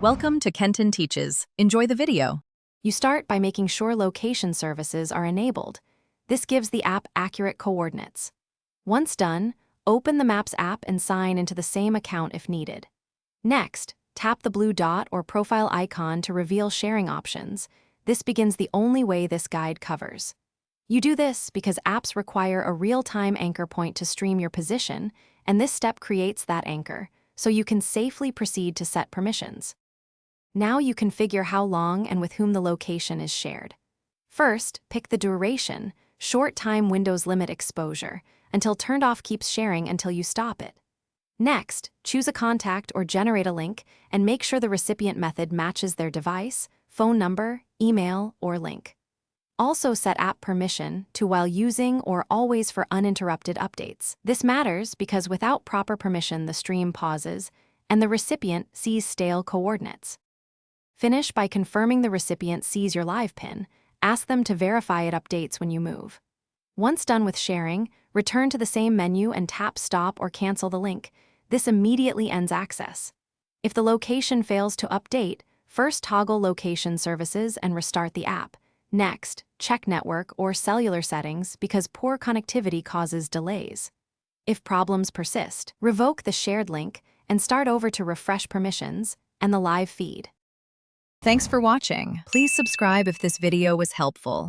Welcome to Kenton Teaches. Enjoy the video. You start by making sure location services are enabled. This gives the app accurate coordinates. Once done, open the Maps app and sign into the same account if needed. Next, tap the blue dot or profile icon to reveal sharing options. This begins the only way this guide covers. You do this because apps require a real-time anchor point to stream your position, and this step creates that anchor, so you can safely proceed to set permissions. Now you configure how long and with whom the location is shared. First, pick the duration, short time Windows limit exposure, until turned off keeps sharing until you stop it. Next, choose a contact or generate a link and make sure the recipient method matches their device, phone number, email, or link. Also set app permission to while using or always for uninterrupted updates. This matters because without proper permission the stream pauses and the recipient sees stale coordinates. Finish by confirming the recipient sees your live pin. Ask them to verify it updates when you move. Once done with sharing, return to the same menu and tap stop or cancel the link. This immediately ends access. If the location fails to update, first toggle location services and restart the app. Next, check network or cellular settings because poor connectivity causes delays. If problems persist, revoke the shared link and start over to refresh permissions and the live feed. Thanks for watching. Please subscribe if this video was helpful.